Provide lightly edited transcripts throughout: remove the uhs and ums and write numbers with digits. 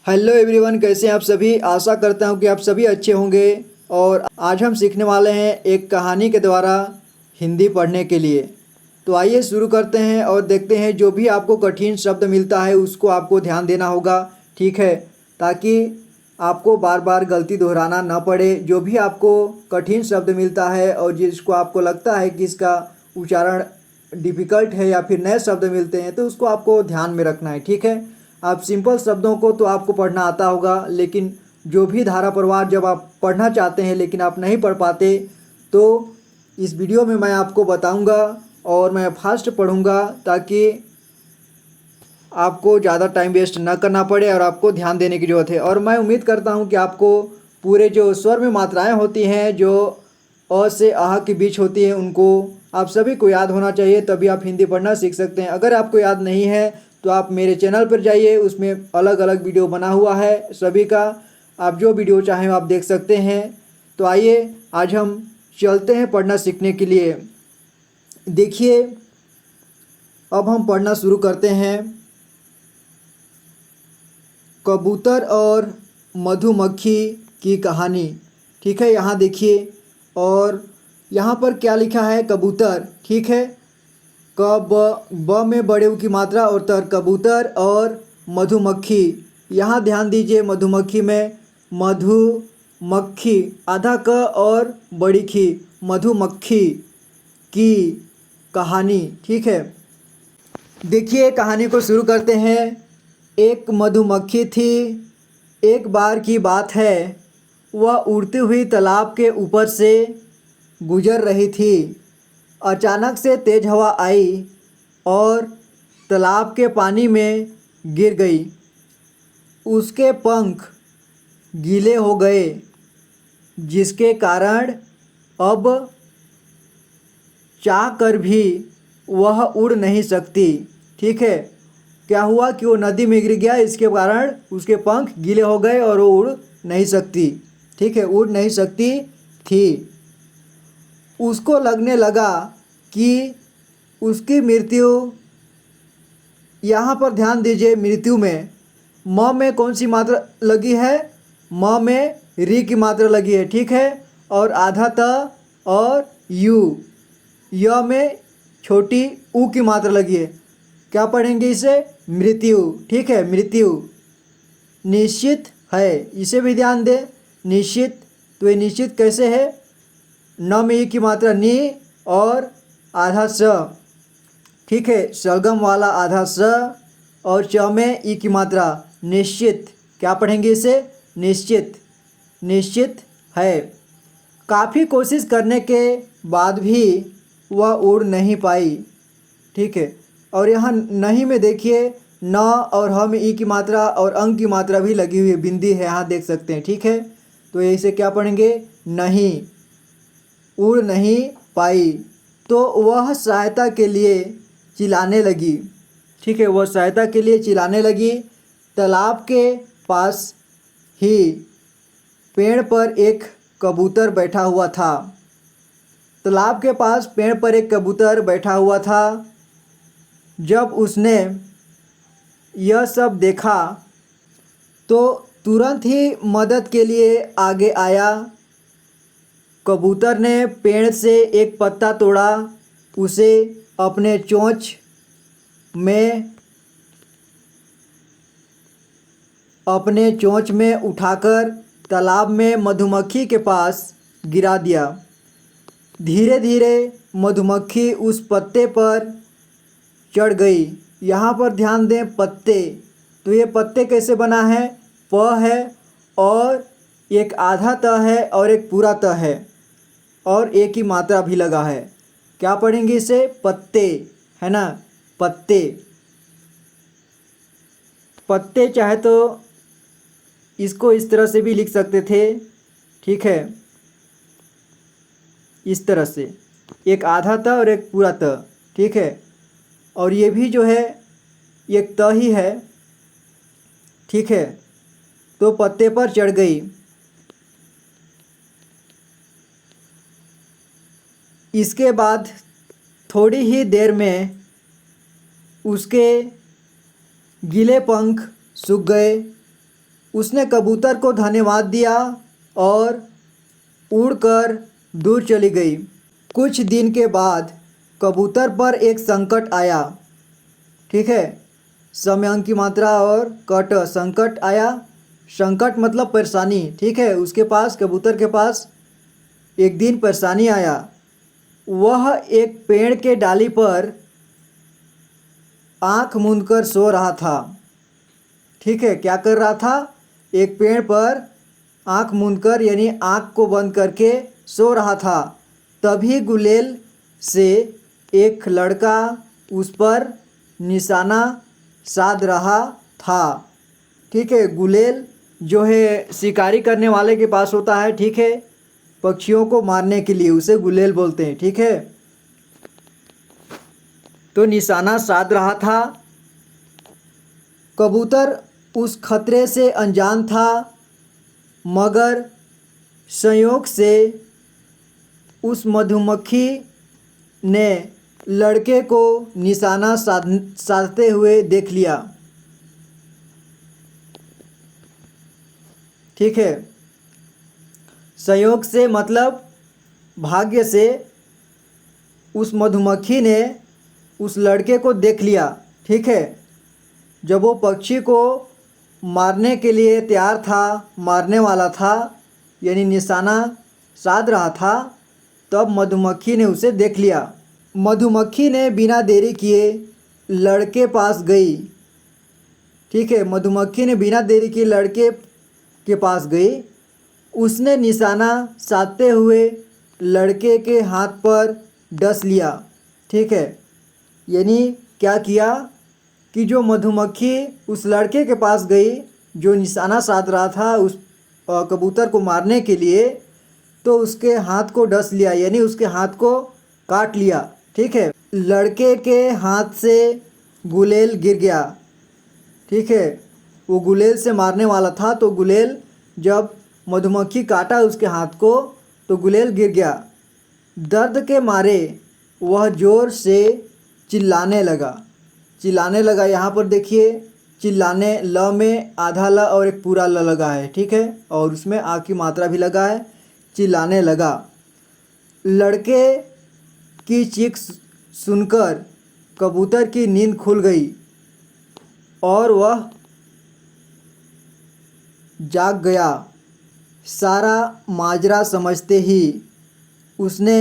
Hello everyone, कैसे हैं आप सभी। आशा करता हूं कि आप सभी अच्छे होंगे। और आज हम सीखने वाले हैं एक कहानी के द्वारा हिंदी पढ़ने के लिए। तो आइए शुरू करते हैं और देखते हैं जो भी आपको कठिन शब्द मिलता है उसको आपको ध्यान देना होगा, ठीक है, ताकि आपको बार बार गलती दोहराना ना पड़े। जो भी आपको कठिन शब्द मिलता है और जिसको आपको लगता है कि इसका उच्चारण डिफ़िकल्ट है या फिर नए शब्द मिलते हैं तो उसको आपको ध्यान में रखना है, ठीक है। आप सिंपल शब्दों को तो आपको पढ़ना आता होगा, लेकिन जो भी धारा प्रवाह जब आप पढ़ना चाहते हैं लेकिन आप नहीं पढ़ पाते, तो इस वीडियो में मैं आपको बताऊंगा और मैं फास्ट पढ़ूंगा ताकि आपको ज़्यादा टाइम वेस्ट ना करना पड़े और आपको ध्यान देने की ज़रूरत है। और मैं उम्मीद करता हूं कि आपको पूरे जो स्वर में मात्राएं होती हैं, जो अ से आह के बीच होती हैं, उनको आप सभी को याद होना चाहिए, तभी आप हिंदी पढ़ना सीख सकते हैं। अगर आपको याद नहीं है तो आप मेरे चैनल पर जाइए, उसमें अलग अलग वीडियो बना हुआ है सभी का। आप जो वीडियो चाहें आप देख सकते हैं। तो आइए आज हम चलते हैं पढ़ना सीखने के लिए। देखिए, अब हम पढ़ना शुरू करते हैं। कबूतर और मधुमक्खी की कहानी, ठीक है। यहाँ देखिए, और यहाँ पर क्या लिखा है, कबूतर, ठीक है। ब में बड़े ऊ की मात्रा और तर, कबूतर और मधुमक्खी। यहाँ ध्यान दीजिए, मधुमक्खी में मधुमक्खी आधा क और बड़ी खी, मधुमक्खी की कहानी, ठीक है। देखिए कहानी को शुरू करते हैं। एक मधुमक्खी थी। एक बार की बात है, वह उड़ती हुई तालाब के ऊपर से गुजर रही थी। अचानक से तेज हवा आई और तालाब के पानी में गिर गई। उसके पंख गीले हो गए, जिसके कारण अब चाह कर भी वह उड़ नहीं सकती, ठीक है। क्या हुआ कि वो नदी में गिर गया, इसके कारण उसके पंख गीले हो गए और वो उड़ नहीं सकती, ठीक है, उड़ नहीं सकती थी। उसको लगने लगा कि उसकी मृत्यु, यहाँ पर ध्यान दीजिए, मृत्यु में म में कौन सी मात्रा लगी है, म में री की मात्रा लगी है, ठीक है। और आधा त और यू, य में छोटी ऊ की मात्रा लगी है। क्या पढ़ेंगे इसे, मृत्यु, ठीक है, मृत्यु निश्चित है, इसे भी ध्यान दें, निश्चित। तो ये निश्चित कैसे है, न में ई की मात्रा नी और आधा स, ठीक है, सलगम वाला आधा स और च में ई की मात्रा, निश्चित। क्या पढ़ेंगे इसे, निश्चित, निश्चित है। काफ़ी कोशिश करने के बाद भी वह उड़ नहीं पाई, ठीक है। और यहाँ नहीं में देखिए, न और ह में ई की मात्रा और अंग की मात्रा भी लगी हुई है, बिंदी है, यहाँ देख सकते हैं, ठीक है। तो इसे क्या पढ़ेंगे, नहीं, उड़ नहीं पाई। तो वह सहायता के लिए चिल्लाने लगी, ठीक है, वह सहायता के लिए चिल्लाने लगी। तालाब के पास ही पेड़ पर एक कबूतर बैठा हुआ था। तालाब के पास पेड़ पर एक कबूतर बैठा हुआ था। जब उसने यह सब देखा तो तुरंत ही मदद के लिए आगे आया। कबूतर ने पेड़ से एक पत्ता तोड़ा, उसे अपने चोंच में उठाकर तालाब में मधुमक्खी के पास गिरा दिया। धीरे धीरे मधुमक्खी उस पत्ते पर चढ़ गई। यहाँ पर ध्यान दें, पत्ते, तो ये पत्ते कैसे बना है, प है और एक आधा त है और एक पूरा त है और एक ही मात्रा भी लगा है। क्या पढ़ेंगे इसे, पत्ते, है ना, पत्ते। पत्ते चाहे तो इसको इस तरह से भी लिख सकते थे, ठीक है, इस तरह से, एक आधा त और एक पूरा त, ठीक है। और ये भी जो है एक त ही है, ठीक है। तो पत्ते पर चढ़ गई। इसके बाद थोड़ी ही देर में उसके गीले पंख सूख गए उसने कबूतर को धन्यवाद दिया और उड़कर दूर चली गई। कुछ दिन के बाद कबूतर पर एक संकट आया। ठीक है, समय अंक की मात्रा और कट, संकट आया। संकट मतलब परेशानी। ठीक है, उसके पास, कबूतर के पास एक दिन परेशानी आया। वह एक पेड़ के डाली पर आँख मूंदकर सो रहा था। ठीक है, क्या कर रहा था? एक पेड़ पर आँख मूंदकर यानी आँख को बंद करके सो रहा था। तभी गुलेल से एक लड़का उस पर निशाना साध रहा था। ठीक है, गुलेल जो है शिकारी करने वाले के पास होता है। ठीक है, पक्षियों को मारने के लिए उसे गुलेल बोलते हैं। ठीक है, तो निशाना साध रहा था। कबूतर उस खतरे से अनजान था, मगर संयोग से उस मधुमक्खी ने लड़के को निशाना साधते हुए देख लिया। ठीक है, संयोग से मतलब भाग्य से उस मधुमक्खी ने उस लड़के को देख लिया। ठीक है, जब वो पक्षी को मारने के लिए तैयार था, मारने वाला था यानी निशाना साध रहा था, तब मधुमक्खी ने उसे देख लिया। मधुमक्खी ने बिना देरी किए लड़के पास गई। ठीक है, मधुमक्खी ने बिना देरी किए लड़के के पास गई। उसने निशाना साधते हुए लड़के के हाथ पर डस लिया। ठीक है, यानी क्या किया कि जो मधुमक्खी उस लड़के के पास गई जो निशाना साध रहा था उस कबूतर को मारने के लिए, तो उसके हाथ को डस लिया यानी उसके हाथ को काट लिया। ठीक है, लड़के के हाथ से गुलेल गिर गया। ठीक है, वो गुलेल से मारने वाला था, तो गुलेल जब मधुमक्खी काटा उसके हाथ को तो गुलेल गिर गया। दर्द के मारे वह ज़ोर से चिल्लाने लगा। यहाँ पर देखिए, चिल्लाने, ल में आधा ल और एक पूरा ल लगा है। ठीक है, और उसमें आ की मात्रा भी लगा है। चिल्लाने लगा। लड़के की चीख सुनकर कबूतर की नींद खुल गई और वह जाग गया। सारा माजरा समझते ही उसने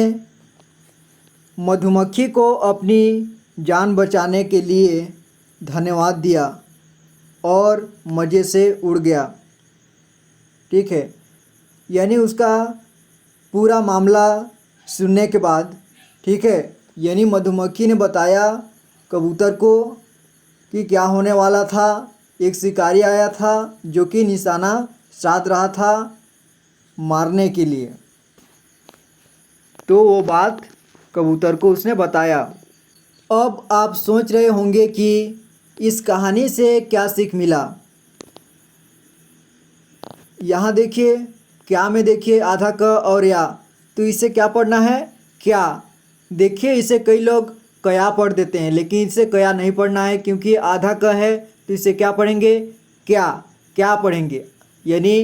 मधुमक्खी को अपनी जान बचाने के लिए धन्यवाद दिया और मज़े से उड़ गया। ठीक है, यानी उसका पूरा मामला सुनने के बाद, ठीक है, यानी मधुमक्खी ने बताया कबूतर को कि क्या होने वाला था। एक शिकारी आया था जो कि निशाना साध रहा था मारने के लिए, तो वो बात कबूतर को उसने बताया। अब आप सोच रहे होंगे कि इस कहानी से क्या सीख मिला। यहाँ देखिए, क्या में देखिए आधा क और या, तो इसे क्या पढ़ना है? क्या। देखिए, इसे कई लोग कया पढ़ देते हैं, लेकिन इसे कया नहीं पढ़ना है क्योंकि आधा क है, तो इसे क्या पढ़ेंगे? क्या। क्या पढ़ेंगे, यानी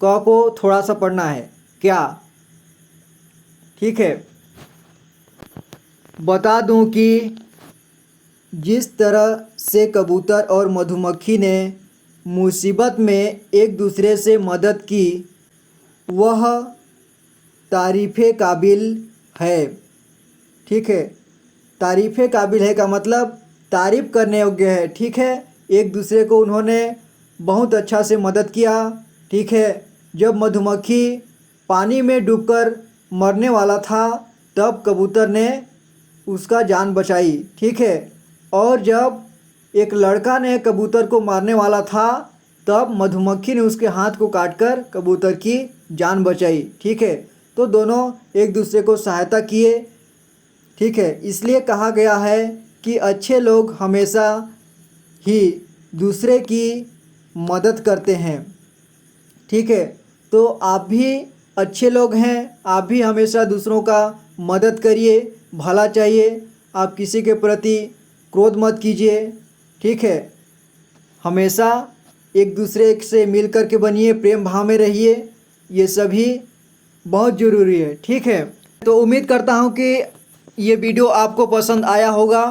क को थोड़ा सा पढ़ना है, क्या। ठीक है, बता दूं कि जिस तरह से कबूतर और मधुमक्खी ने मुसीबत में एक दूसरे से मदद की, वह तारीफ़े काबिल है। ठीक है, तारीफ़े काबिल है का मतलब तारीफ़ करने योग्य है। ठीक है, एक दूसरे को उन्होंने बहुत अच्छा से मदद किया। ठीक है, जब मधुमक्खी पानी में डूबकर मरने वाला था तब कबूतर ने उसका जान बचाई। ठीक है, और जब एक लड़का ने कबूतर को मारने वाला था तब मधुमक्खी ने उसके हाथ को काटकर कबूतर की जान बचाई। ठीक है, तो दोनों एक दूसरे को सहायता किए। ठीक है, इसलिए कहा गया है कि अच्छे लोग हमेशा ही दूसरे की मदद करते हैं। ठीक है, तो आप भी अच्छे लोग हैं, आप भी हमेशा दूसरों का मदद करिए, भला चाहिए। आप किसी के प्रति क्रोध मत कीजिए। ठीक है, हमेशा एक दूसरे से मिल कर के बनिए, प्रेम भाव में रहिए, ये सभी बहुत ज़रूरी है। ठीक है, तो उम्मीद करता हूँ कि ये वीडियो आपको पसंद आया होगा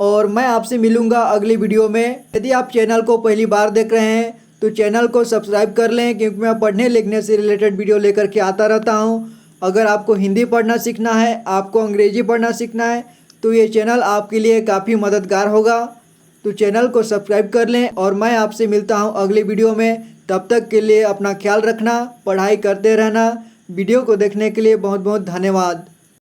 और मैं आपसे मिलूँगा अगली वीडियो में। यदि आप चैनल को पहली बार देख रहे हैं तो चैनल को सब्सक्राइब कर लें, क्योंकि मैं पढ़ने लिखने से रिलेटेड वीडियो लेकर के आता रहता हूँ। अगर आपको हिंदी पढ़ना सीखना है, आपको अंग्रेजी पढ़ना सीखना है, तो ये चैनल आपके लिए काफ़ी मददगार होगा। तो चैनल को सब्सक्राइब कर लें और मैं आपसे मिलता हूँ अगली वीडियो में। तब तक के लिए अपना ख्याल रखना, पढ़ाई करते रहना। वीडियो को देखने के लिए बहुत बहुत धन्यवाद।